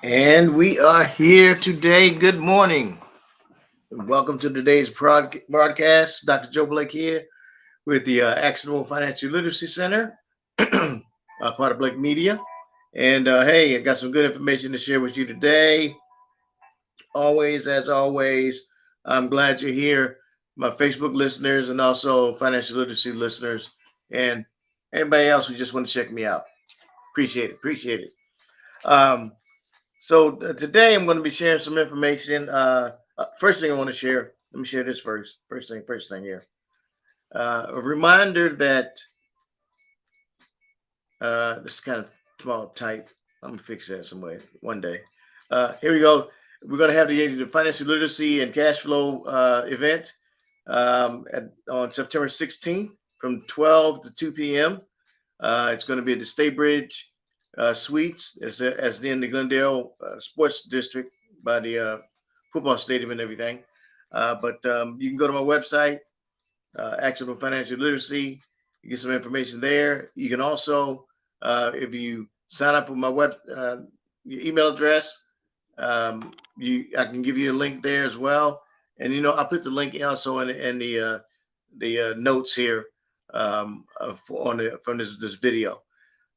And we are here today. Good morning. Welcome to today's broadcast. Dr. Joe Blake here with the Actionable Financial Literacy Center, part of Blake Media. And hey, I got some good information to share with you today. As always, I'm glad you're here, my Facebook listeners and also financial literacy listeners, and anybody else who just want to check me out. Appreciate it. Um, So today I'm going to be sharing some information. First thing I want to share, let me share this first. First thing here. A reminder that this is kind of small type. I'm gonna fix that some way one day. Here we go. We're going to have the financial literacy and cash flow event on September 16th from 12 to 2 p.m. It's going to be at the Staybridge Suites as in the Glendale Sports District by the football stadium and everything. But you can go to my website, Actionable Financial Literacy. You get some information there. You can also, if you sign up for my your email address, I can give you a link there as well. And I'll put the link also in the notes here from this video.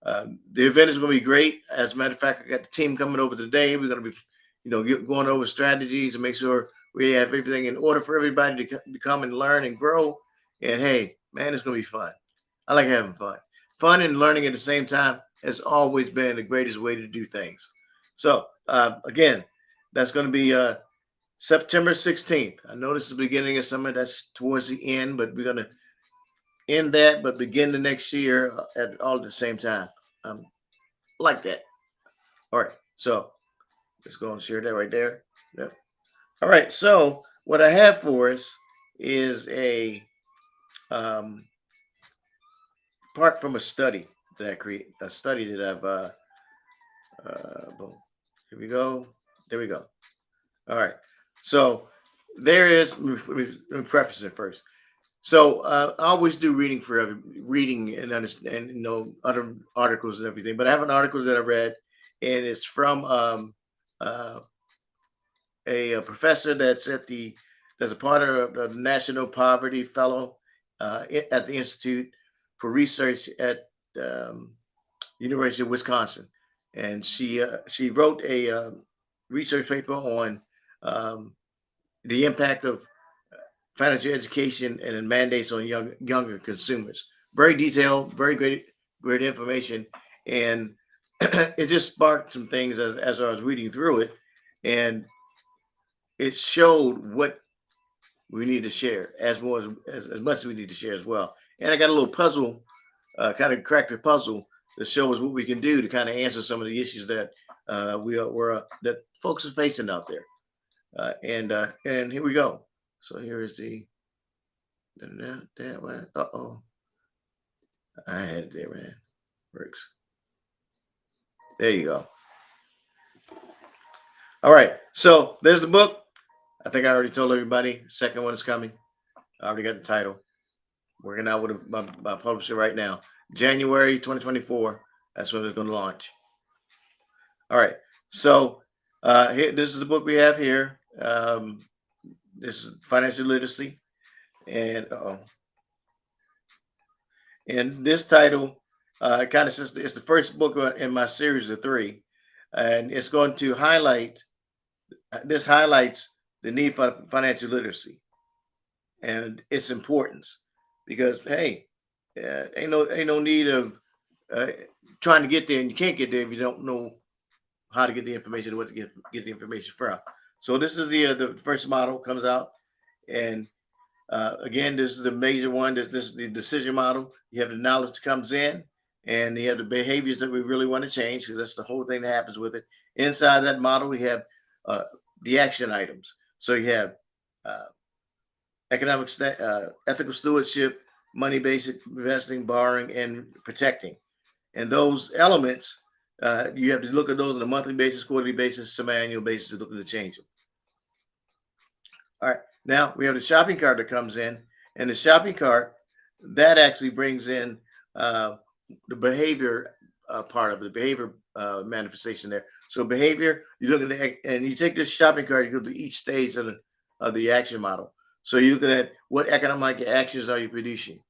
The event is going to be great. As a matter of fact, I got the team coming over today. We're going to be, going over strategies and make sure we have everything in order for everybody to come and learn and grow. And hey, man, it's going to be fun. I like having fun. Fun and learning at the same time has always been the greatest way to do things. So again, that's going to be September 16th. I know this is the beginning of summer. That's towards the end, but we're going to end that, but begin the next year all at the same time. Like that. All right. So let's go and share that right there. Yep. All right. So what I have for us is a part from a study that I create, a study that I've boom. Here we go. There we go. All right. So there is. Let me preface it first. So I always do reading and understand, other articles and everything. But I have an article that I read, and it's from a professor that's a part of the National Poverty Fellow at the Institute for Research at University of Wisconsin, and she wrote a research paper on the impact of financial education and mandates on younger consumers. Very detailed, very great information, and it just sparked some things as I was reading through it, and it showed what we need to share as much as we need to share as well. And I got a little puzzle, kind of cracked the puzzle that shows what we can do to kind of answer some of the issues that that folks are facing out there. And here we go. So here is the that one. Uh-oh. I had it there, man. Works. There you go. All right. So there's the book. I think I already told everybody. Second one is coming. I already got the title. Working out with my publisher right now. January 2024. That's when it's going to launch. All right. So this is the book we have here. This is Financial Literacy. And and this title kind of says it's the first book in my series of 3, and it's going to highlight. This highlights the need for financial literacy and its importance, because hey, ain't no need of trying to get there, and you can't get there if you don't know how to get the information, what to get the information from. So this is the first model comes out, and again, this is the major one. This is the decision model. You have the knowledge that comes in, and you have the behaviors that we really want to change, because that's the whole thing that happens with it. Inside that model, we have the action items. So you have ethical stewardship, money basic investing, borrowing, and protecting. And those elements, you have to look at those on a monthly basis, quarterly basis, semi-annual basis, looking to change them. All right. Now we have the shopping cart that comes in, and the shopping cart that actually brings in the behavior part of the behavior manifestation there. So behavior, you look at and you take this shopping cart, you go to each stage of the action model. So you look at what economic actions are you producing.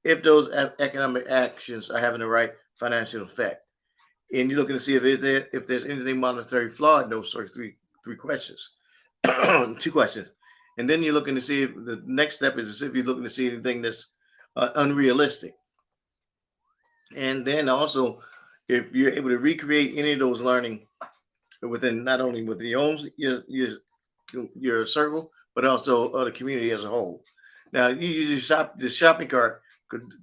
If those economic actions are having the right financial effect, and you're looking to see if there's anything monetary flawed in those sort of three questions, two questions, and then you're looking to see if the next step is to see if you're looking to see anything that's unrealistic, and then also if you're able to recreate any of those learning within not only within your circle, but also the community as a whole. Now you use the shopping cart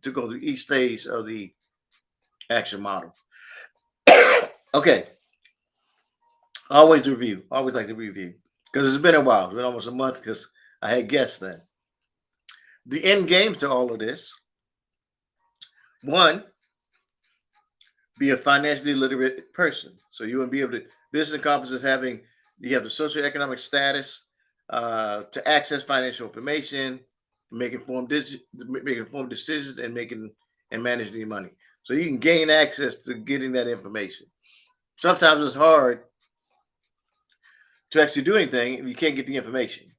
to go through each stage of the action model. Okay, always review. Always like to review because it's been a while. It's been almost a month because I had guests then. The end game to all of this: one, be a financially literate person. So you want to be able to. This encompasses having you have the socioeconomic status to access financial information, making informed decisions, and making and managing your money. So you can gain access to getting that information. Sometimes it's hard to actually do anything if you can't get the information.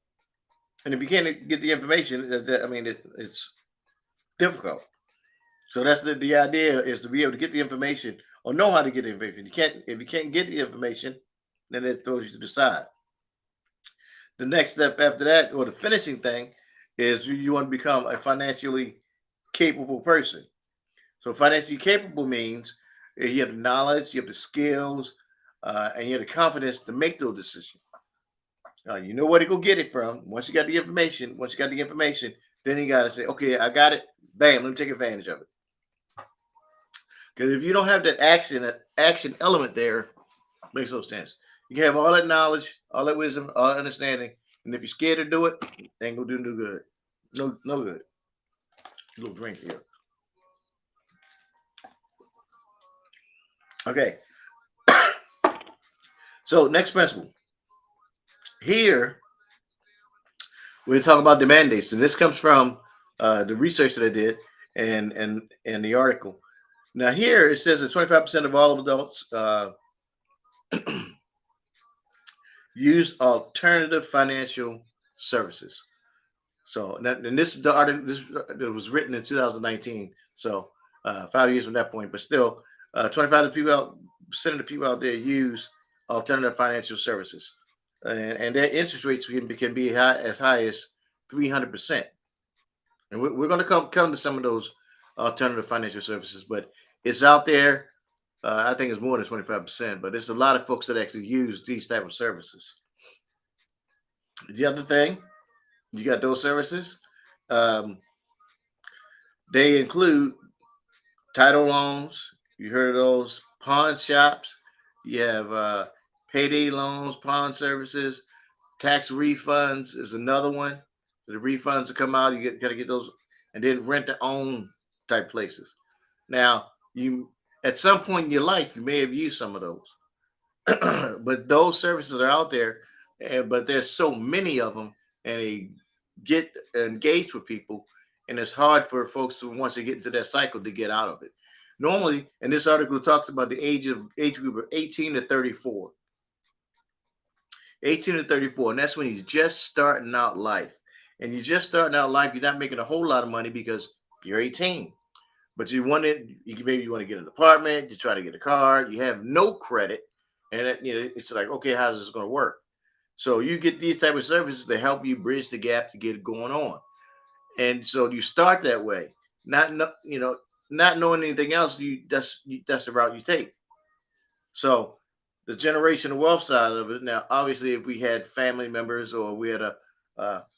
And if you can't get the information, I mean, it's difficult. So that's the idea is to be able to get the information or know how to get the information. If you can't get the information, then it throws you to the side. The next step after that, or the finishing thing, is you want to become a financially capable person. So financially capable means you have the knowledge, you have the skills, and you have the confidence to make those decisions. You know where to go get it from. Once you got the information, then you got to say, okay, I got it. Bam, let me take advantage of it. Because if you don't have that action element there, it makes no sense. You can have all that knowledge, all that wisdom, all that understanding, and if you're scared to do it, it ain't gonna do no good. No good. A little drink here. Okay. So next principle. Here we're talking about the mandates, and this comes from the research that I did and the article. Now here it says that 25% of all adults use alternative financial services. So and this the article this it was written in 2019. So 5 years from that point, but still, 25 of the people out percent of the people out there use alternative financial services, and their interest rates can be as high as 300%. And we're going to come to some of those alternative financial services, but it's out there. I think it's more than 25%, but there's a lot of folks that actually use these type of services. The other thing, you got those services. Um, they include title loans. You heard of those? Pawn shops. You have payday loans, pawn services, tax refunds is another one. The refunds that come out, got to get those, and then rent to own type places. Now, you at some point in your life, you may have used some of those, but those services are out there, but there's so many of them, and they get engaged with people, and it's hard for folks to once they get into that cycle to get out of it. Normally, and this article talks about the age group of 18 to 34. 18 to 34, and that's when he's just starting out life. And you're just starting out life, you're not making a whole lot of money because you're 18. But maybe you want to get an apartment, you try to get a car, you have no credit, and it's like, okay, how's this going to work? So you get these type of services to help you bridge the gap to get it going on. And so you start that way, not knowing anything else. That's the route you take. So the generational wealth side of it. Now, obviously, if we had family members or we had a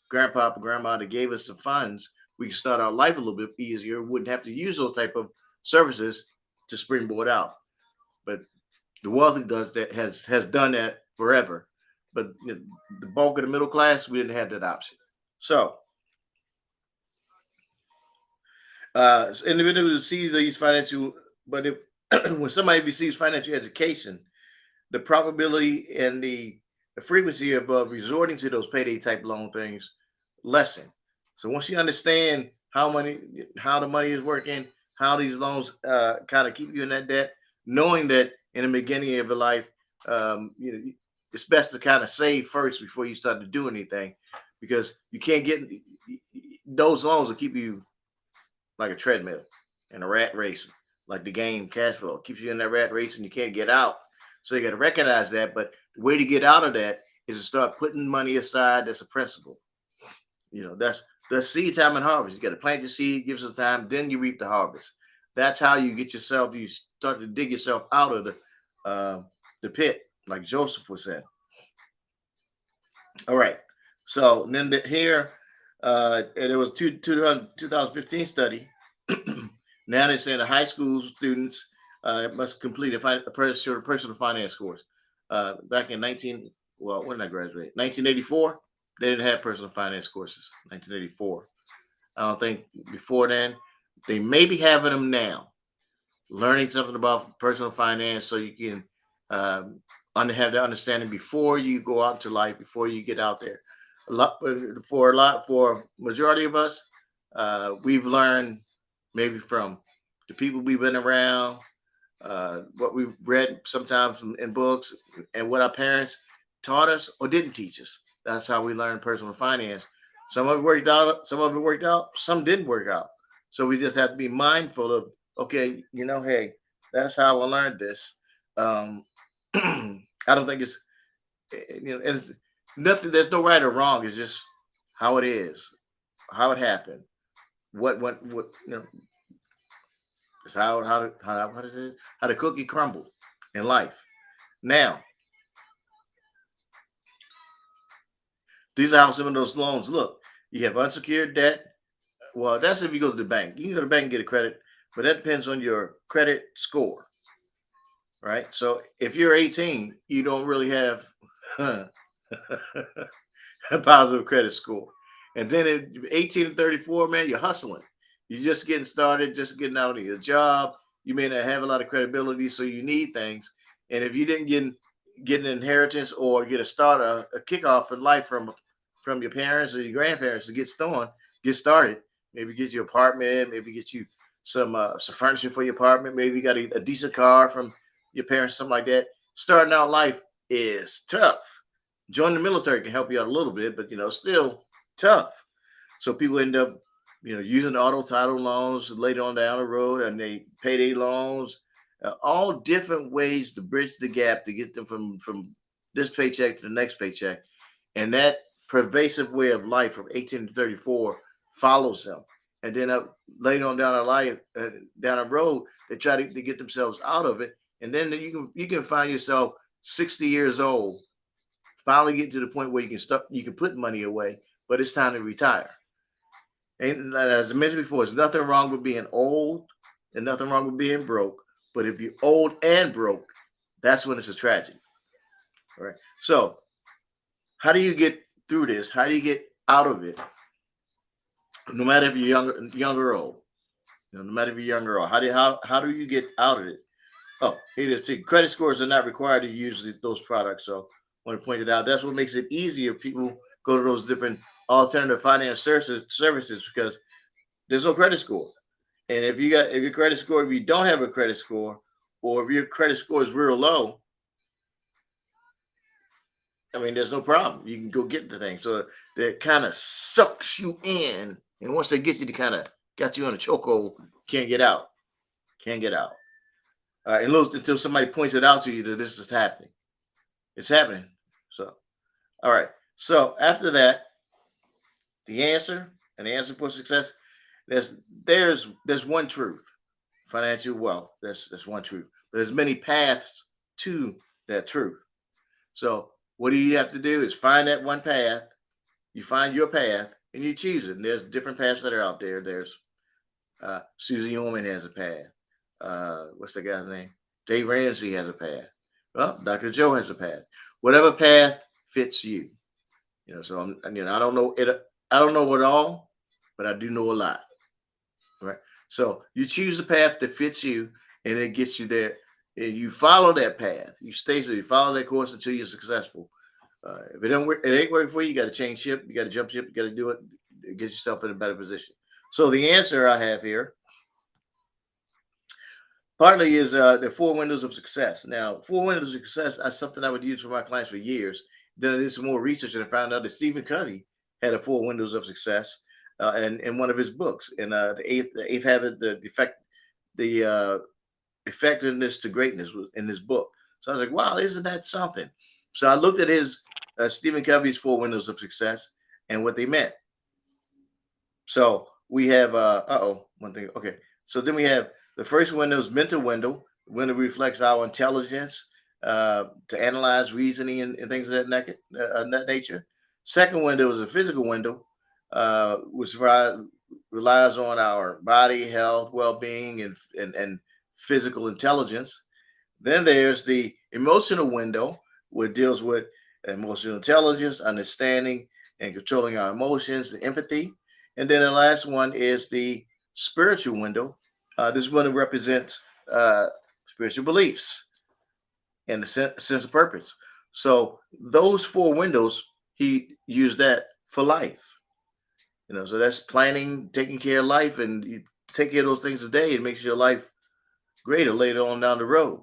grandpa or grandma that gave us the funds, we could start our life a little bit easier. Wouldn't have to use those type of services to springboard out. But the wealthy does that has done that forever. But the bulk of the middle class, we didn't have that option. So individuals see these financial, but if when somebody receives financial education, the probability and the frequency of resorting to those payday type loan things lessen. So once you understand how the money is working, how these loans kind of keep you in that debt, knowing that in the beginning of your life, you know, it's best to kind of save first before you start to do anything, because you can't get those loans will keep you like a treadmill and a rat race, like the game cash flow. It keeps you in that rat race and you can't get out. So you got to recognize that. But the way to get out of that is to start putting money aside. That's a principle. You know, that's seed time and harvest. You got to plant the seed, give some time, then you reap the harvest. That's how you get yourself. You start to dig yourself out of the pit, like Joseph was saying. All right. So then here, and it was 2015 study. Now they're saying the high school students must complete a personal finance course. Back in 19, well, when did I graduate? 1984. They didn't have personal finance courses. 1984. I don't think before then. They may be having them now, learning something about personal finance so you can have that understanding before you go out into life, before you get out there. For majority of us, we've learned maybe from the people we've been around, what we've read sometimes in books, and what our parents taught us or didn't teach us. That's how we learn personal finance. Some of it worked out, some of it worked out, some didn't work out. So we just have to be mindful of, okay, hey, that's how I learned this. I don't think it's nothing. There's no right or wrong. It's just how it is, how it happened, what it's how what is it? How the cookie crumbled in life. Now, these are how some of those loans look. You have unsecured debt. Well, that's if you go to the bank. You can go to the bank and get a credit, but that depends on your credit score, right? So if you're 18, you don't really have a positive credit score. And then at 18 to 34, man, you're hustling. You're just getting started, just getting out of your job. You may not have a lot of credibility, so you need things. And if you didn't get an inheritance or get a kickoff in life from your parents or your grandparents to get started, maybe get your apartment, maybe get you some furniture for your apartment, maybe you got a decent car from your parents, something like that. Starting out life is tough. Joining the military can help you out a little bit, but still tough. So people end up, using auto title loans later on down the road, and they payday loans, all different ways to bridge the gap to get them from this paycheck to the next paycheck, and that pervasive way of life from 18 to 34 follows them. And then later on down the life, down the road, they try to get themselves out of it, and then you can find yourself 60 years old, finally get to the point where you can put money away, but it's time to retire. And as I mentioned before, there's nothing wrong with being old and nothing wrong with being broke. But if you're old and broke, that's when it's a tragedy. All right. So how do you get through this? How do you get out of it? No matter if you're younger or old. No matter if you're younger or old. How do you get out of it? Oh, here it is. See, credit scores are not required to use those products. So I want to point it out. That's what makes it easier. People go to those different alternative finance services because there's no credit score. And if your credit score, if you don't have a credit score, or if your credit score is real low, I mean, there's no problem. You can go get the thing. So that kind of sucks you in, and once they get you, to kind of got you on a chokehold, can't get out. Can't get out. Until somebody points it out to you that this is happening. It's happening. So, all right. So after that, the answer for success, there's one truth. Financial wealth. That's one truth. But there's many paths to that truth. So what do you have to do is find that one path. You find your path and you choose it. And there's different paths that are out there. There's Susie Orman has a path. What's the guy's name? Dave Ramsey has a path. Well, Dr. Joe has a path. Whatever path fits you. So I don't know it. I don't know it all, but I do know a lot. Right. So you choose the path that fits you, and it gets you there. And you follow that path. You stay so you follow that course until you're successful. If it don't work, it ain't working for you. You got to change ship. You got to jump ship. You got to do it. Get yourself in a better position. So the answer I have here Partly is the four windows of success. Now, four windows of success is something I would use for my clients for years. Then I did some more research and I found out that Stephen Covey had a four windows of success, and in one of his books, in the eighth habit, the effectiveness to greatness was in this book. So I was like, wow, isn't that something? So I looked at his Stephen Covey's four windows of success and what they meant. So we have one thing. Okay. So then we have the first window is mental window. Window reflects our intelligence to analyze reasoning and things of that nature. Second window is a physical window, which relies on our body, health, well-being, and physical intelligence. Then there's the emotional window, which deals with emotional intelligence, understanding, and controlling our emotions, and empathy. And then the last one is the spiritual window. This window represents spiritual beliefs and the sense of purpose. So those four windows, he used that for life. So that's planning, taking care of life, and you take care of those things today. It makes your life greater later on down the road.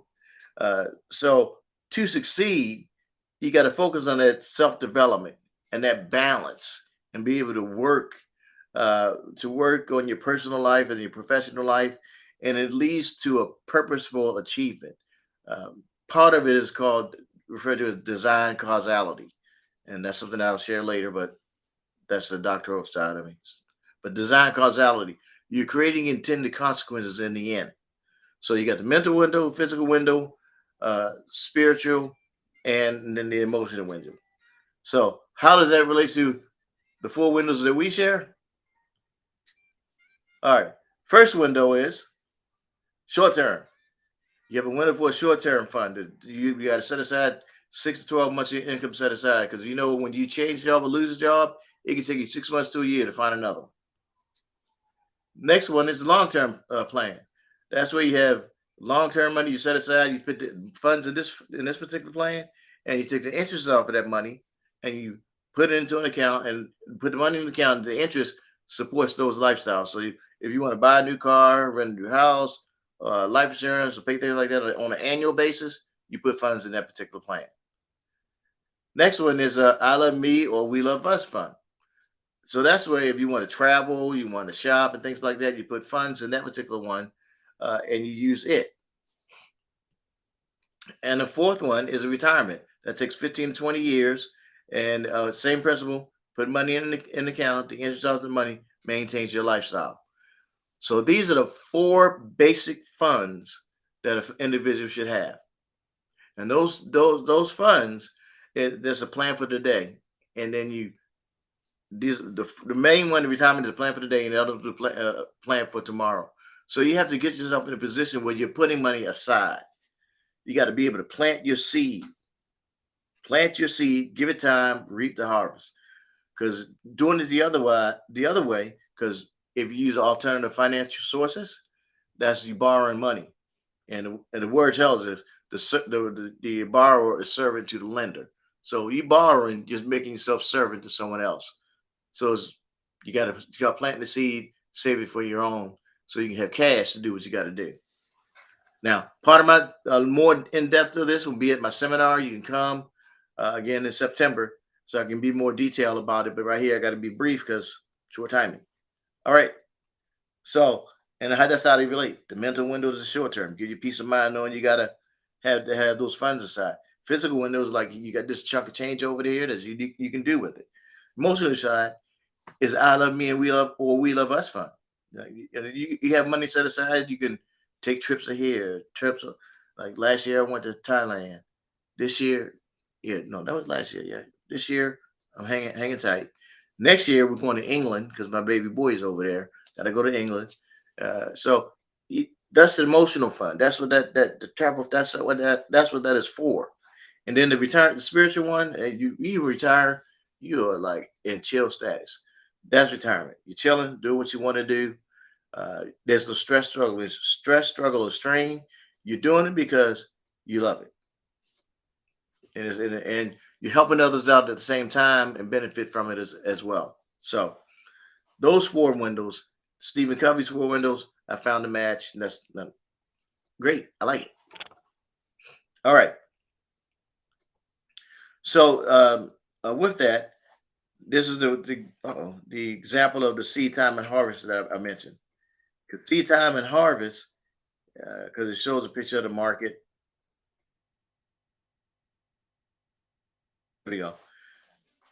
So to succeed, you got to focus on that self development and that balance, and be able to work on your personal life and your professional life, and it leads to a purposeful achievement. Part of it is called referred to as design causality, and that's something I'll share later. But that's the doctoral side of me. But design causality, you're creating intended consequences in the end. So you got the mental window, physical window, spiritual, and then the emotional window. So how does that relate to the four windows that we share? All right. First window is short term. You have a window for a short term fund. You got to set aside 6 to 12 months of your income set aside, because when you change job or lose a job, it can take you 6 months to a year to find another one. Next one is the long-term plan. That's where you have long-term money you set aside. You put the funds in this particular plan, and you take the interest off of that money, and you put it into an account and put the money in the account. The interest supports those lifestyles. So if you want to buy a new car, rent a new house, life insurance, or pay things like that on an annual basis, you put funds in that particular plan. Next one is I Love Me or We Love Us fund. So that's where if you want to travel, you want to shop and things like that, you put funds in that particular one, and you use it. And the fourth one is a retirement that takes 15 to 20 years, and same principle: put money in the account. The interest of the money maintains your lifestyle. So these are the four basic funds that an individual should have, and those funds, there's a plan for the day, and then the main one, the retirement, is a plan for the day, and the other is a plan for tomorrow. So you have to get yourself in a position where you're putting money aside. You got to be able to plant your seed, give it time, reap the harvest. Because doing it the other way, because if you use alternative financial sources, that's you borrowing money, and the word tells us the borrower is servant to the lender. So you borrowing, just making yourself servant to someone else. So you got to plant the seed, save it for your own, so you can have cash to do what you got to do. Now, part of my more in depth of this will be at my seminar. You can come again in September, so I can be more detailed about it. But right here, I got to be brief because short timing. All right. So, and that's how they relate. The mental window is short term, give you peace of mind knowing you gotta have those funds aside. Physical window is like you got this chunk of change over there that you can do with it. Emotional side is I Love Me and We Love Us fund. You have money set aside. You can take trips here, like last year I went to Thailand. This year, yeah, no, that was last year. Yeah, this year I'm hanging tight. Next year we're going to England because my baby boy is over there. Got to go to England. So that's the emotional fund. That's what that the travel. That's what that is for. And then the spiritual one, you retire, you are like in chill status. That's retirement. You're chilling, do what you want to do. There's no stress, struggle. There's stress, struggle, or strain. You're doing it because you love it, and you're helping others out at the same time and benefit from it as well. So those four windows, Stephen Covey's four windows, I found a match. And Great. I like it. All right. So with that, this is the example of the seed time and harvest that I mentioned. 'Cause seed time and harvest, because it shows a picture of the market. There we go.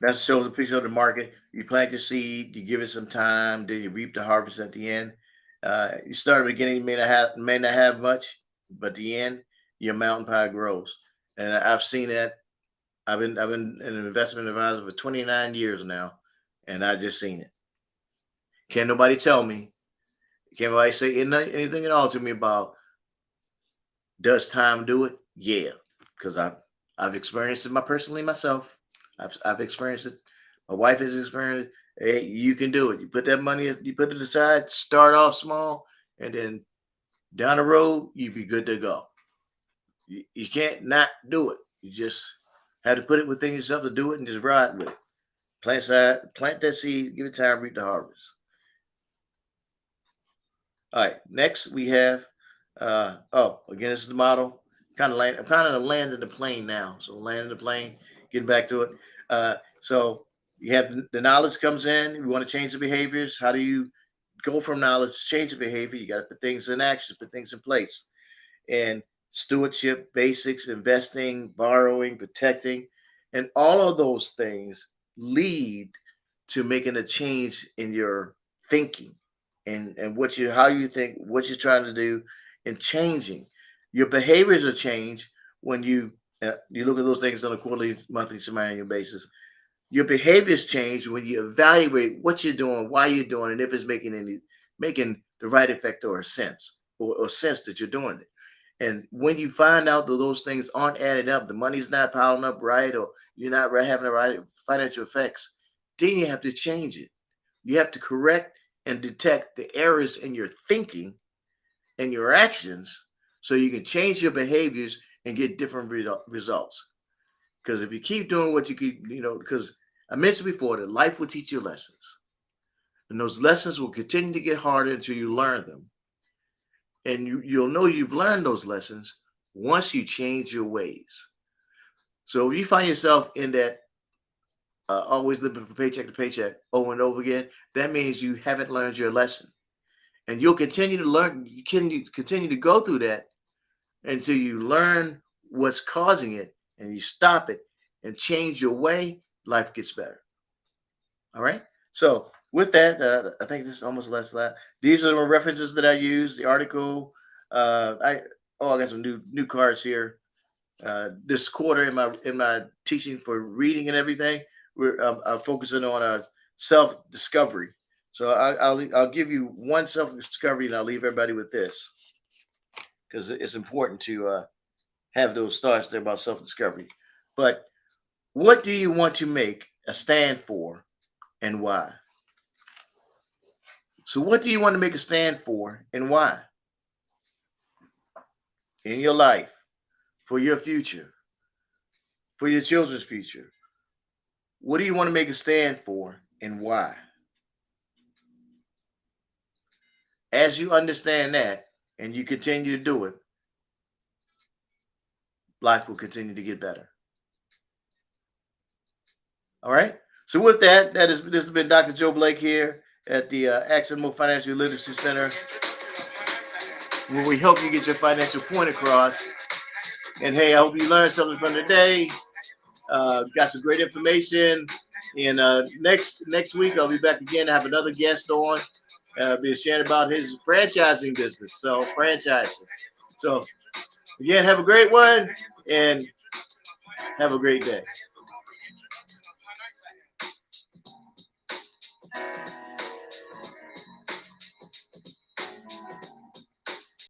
That shows a picture of the market. You plant your seed, you give it some time, then you reap the harvest at the end. You start at the beginning, you may not have much, but the end, your mountain pie grows. And I've seen that. I've been an investment advisor for 29 years now, and I just seen it. Can't nobody tell me. Can't nobody say anything at all to me about does time do it? Yeah, because I've experienced it personally myself. I've experienced it. My wife has experienced it. Hey, you can do it. You put that money, you put it aside, start off small, and then down the road, you be good to go. You can't not do it. You just have to put it within yourself to do it and just ride with it. Plant that seed, give it time, reap the harvest. All right. Next we have again, this is the model. I'm kind of landing the plane now. So landing the plane, getting back to it. So you have the knowledge comes in, you want to change the behaviors. How do you go from knowledge to change the behavior? You got to put things in action, put things in place. And stewardship, basics, investing, borrowing, protecting, and all of those things lead to making a change in your thinking and how you think, what you're trying to do, and changing. Your behaviors are changed when you look at those things on a quarterly, monthly, semi-annual basis. Your behaviors change when you evaluate what you're doing, why you're doing, and if it's making the right effect or sense or sense that you're doing it. And when you find out that those things aren't adding up, the money's not piling up right, or you're not having the right financial effects, then you have to change it. You have to correct and detect the errors in your thinking and your actions so you can change your behaviors and get different results. Because if you keep doing what you keep, because I mentioned before that life will teach you lessons. And those lessons will continue to get harder until you learn them. And you'll know you've learned those lessons once you change your ways. So if you find yourself in that always living from paycheck to paycheck over and over again, that means you haven't learned your lesson. And you'll continue to learn, you can continue to go through that until you learn what's causing it and you stop it and change your way, life gets better. All right. So with that, I think this is almost last that. These are the references that I use. The article. I got some new cards here. This quarter in my teaching for reading and everything, I'm focusing on self discovery. So I'll give you one self discovery, and I'll leave everybody with this because it's important to have those thoughts there about self discovery. But what do you want to make a stand for, and why? So, what do you want to make a stand for, and why in your life, for your future, for your children's future? What do you want to make a stand for, and why? As you understand that and you continue to do it, life will continue to get better. All right. So, with that, this has been Dr. Joe Blake here at the Accidental Financial Literacy Center, where we help you get your financial point across. And hey, I hope you learned something from today. Got some great information. And next week I'll be back again to have another guest on, be sharing about his franchising business. So franchising. So again, have a great one and have a great day.